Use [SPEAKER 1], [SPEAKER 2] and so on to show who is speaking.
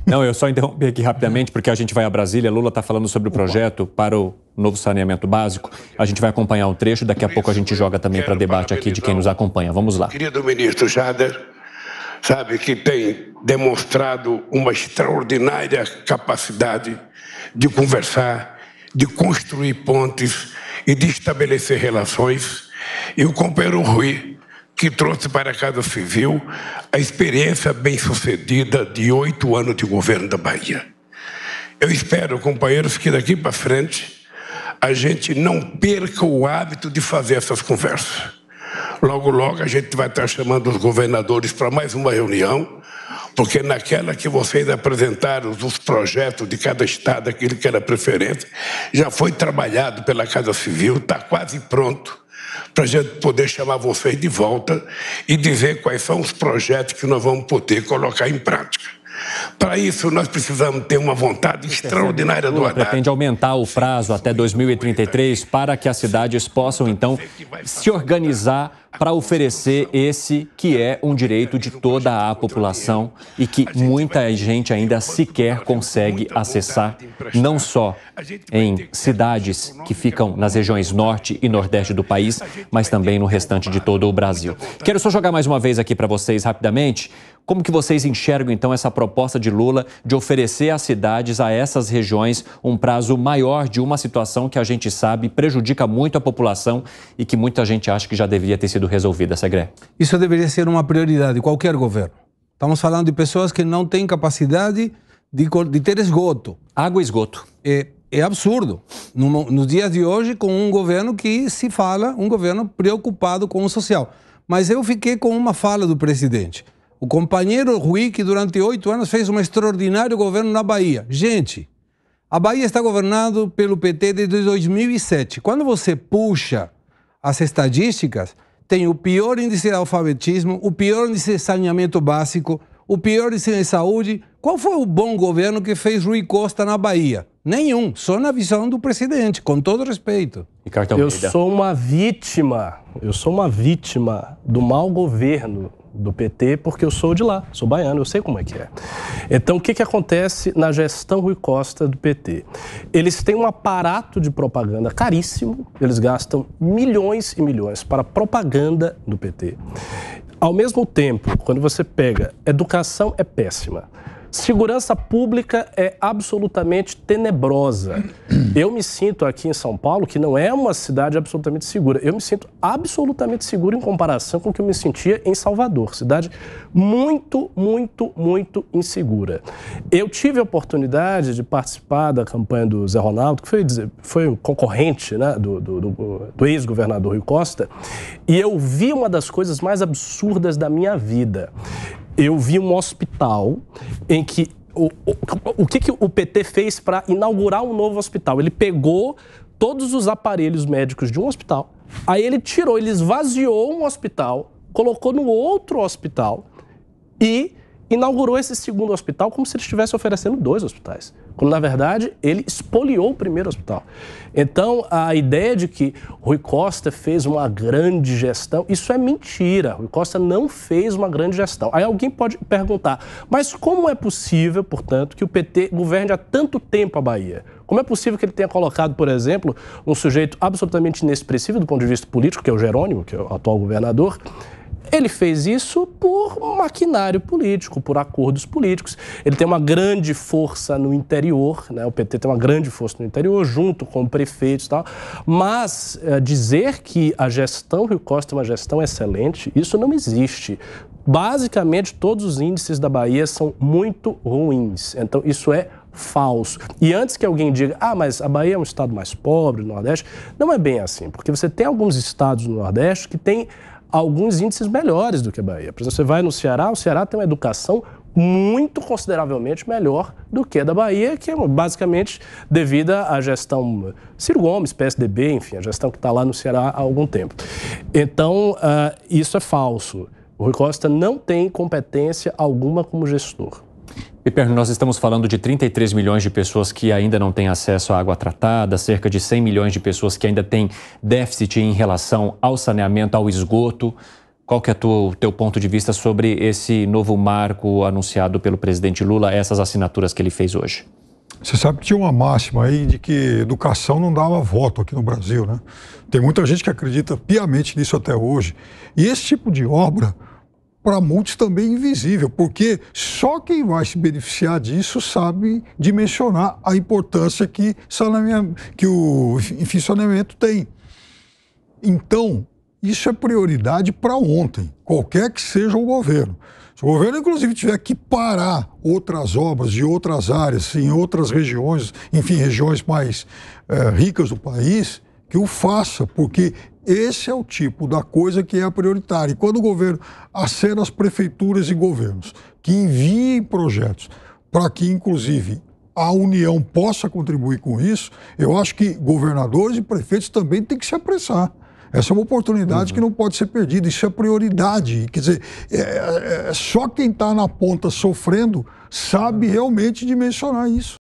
[SPEAKER 1] Não, eu só interrompi aqui rapidamente, porque a gente vai a Brasília. Lula está falando sobre o projeto para o novo saneamento básico. A gente vai acompanhar um trecho, daqui a pouco a gente joga também para debate aqui de quem nos acompanha. Vamos lá.
[SPEAKER 2] Querido ministro Jader, sabe que tem demonstrado uma extraordinária capacidade de conversar, de construir pontes e de estabelecer relações. E o companheiro Rui, que trouxe para a Casa Civil a experiência bem-sucedida de 8 anos de governo da Bahia. Eu espero, companheiros, que daqui para frente a gente não perca o hábito de fazer essas conversas. Logo, logo a gente vai estar chamando os governadores para mais uma reunião, porque naquela que vocês apresentaram os projetos de cada estado, aquilo que era preferência, já foi trabalhado pela Casa Civil, está quase pronto, para a gente poder chamar vocês de volta e dizer quais são os projetos que nós vamos poder colocar em prática. Para isso, nós precisamos ter uma vontade extraordinária do Haddad.
[SPEAKER 1] Pretende aumentar o prazo até 2033 para que as cidades possam, então, se organizar para oferecer esse que é um direito de toda a população e que muita gente ainda sequer consegue acessar, não só em cidades que ficam nas regiões norte e nordeste do país, mas também no restante de todo o Brasil. Quero só jogar mais uma vez aqui para vocês rapidamente. Como que vocês enxergam, então, essa proposta de Lula de oferecer às cidades, a essas regiões, um prazo maior de uma situação que a gente sabe prejudica muito a população e que muita gente acha que já deveria ter sido resolvida, Segré?
[SPEAKER 3] Isso deveria ser uma prioridade de qualquer governo. Estamos falando de pessoas que não têm capacidade de ter esgoto.
[SPEAKER 1] Água e esgoto.
[SPEAKER 3] É absurdo. Nos dias de hoje, com um governo que se fala, um governo preocupado com o social. Mas eu fiquei com uma fala do presidente. O companheiro Rui, que durante 8 anos fez um extraordinário governo na Bahia. Gente, a Bahia está governada pelo PT desde 2007. Quando você puxa as estatísticas, tem o pior índice de alfabetismo, o pior índice de saneamento básico, o pior índice de saúde. Qual foi o bom governo que fez Rui Costa na Bahia? Nenhum, só na visão do presidente, com todo respeito.
[SPEAKER 4] Eu sou uma vítima do mau governo do PT, porque eu sou de lá, sou baiano, eu sei como é que é. Então, o que acontece na gestão Rui Costa do PT? Eles têm um aparato de propaganda caríssimo, eles gastam milhões e milhões para propaganda do PT. Ao mesmo tempo, quando você pega, educação é péssima. Segurança pública é absolutamente tenebrosa. Eu me sinto aqui em São Paulo, que não é uma cidade absolutamente segura, eu me sinto absolutamente seguro em comparação com o que eu me sentia em Salvador, cidade muito, muito, muito insegura. Eu tive a oportunidade de participar da campanha do Zé Ronaldo, que foi um concorrente, né, do ex-governador Rui Costa, e eu vi uma das coisas mais absurdas da minha vida. Eu vi um hospital em que... O que o PT fez para inaugurar um novo hospital? Ele pegou todos os aparelhos médicos de um hospital, aí ele esvaziou um hospital, colocou no outro hospital e inaugurou esse segundo hospital como se ele estivesse oferecendo 2 hospitais. Quando, na verdade, ele expoliou o primeiro hospital. Então, a ideia de que Rui Costa fez uma grande gestão, isso é mentira. Rui Costa não fez uma grande gestão. Aí alguém pode perguntar, mas como é possível, portanto, que o PT governe há tanto tempo a Bahia? Como é possível que ele tenha colocado, por exemplo, um sujeito absolutamente inexpressivo do ponto de vista político, que é o Jerônimo, que é o atual governador? Ele fez isso por maquinário político, por acordos políticos. Ele tem uma grande força no interior, né? O PT tem uma grande força no interior, junto com prefeitos e tal. Mas dizer que a gestão Rui Costa é uma gestão excelente, isso não existe. Basicamente, todos os índices da Bahia são muito ruins. Então, isso é falso. E antes que alguém diga, mas a Bahia é um estado mais pobre, o Nordeste, não é bem assim, porque você tem alguns estados no Nordeste que têm alguns índices melhores do que a Bahia. Por exemplo, você vai no Ceará, o Ceará tem uma educação muito consideravelmente melhor do que a da Bahia, que é basicamente devido à gestão Ciro Gomes, PSDB, enfim, a gestão que está lá no Ceará há algum tempo. Então, isso é falso. O Rui Costa não tem competência alguma como gestor.
[SPEAKER 1] Piperno, nós estamos falando de 33 milhões de pessoas que ainda não têm acesso à água tratada, cerca de 100 milhões de pessoas que ainda têm déficit em relação ao saneamento, ao esgoto. Qual que é o teu ponto de vista sobre esse novo marco anunciado pelo presidente Lula, essas assinaturas que ele fez hoje?
[SPEAKER 5] Você sabe que tinha uma máxima aí de que educação não dava voto aqui no Brasil, né? Tem muita gente que acredita piamente nisso até hoje. E esse tipo de obra, para muitos também é invisível, porque só quem vai se beneficiar disso sabe dimensionar a importância que o saneamento tem. Então, isso é prioridade para ontem, qualquer que seja o governo. Se o governo, inclusive, tiver que parar outras obras de outras áreas, em outras regiões, enfim, regiões mais ricas do país, que o faça, porque esse é o tipo da coisa que é a prioritária. E quando o governo acena as prefeituras e governos que enviem projetos para que, inclusive, a União possa contribuir com isso, eu acho que governadores e prefeitos também têm que se apressar. Essa é uma oportunidade que não pode ser perdida, isso é prioridade. Quer dizer, só quem está na ponta sofrendo sabe realmente dimensionar isso.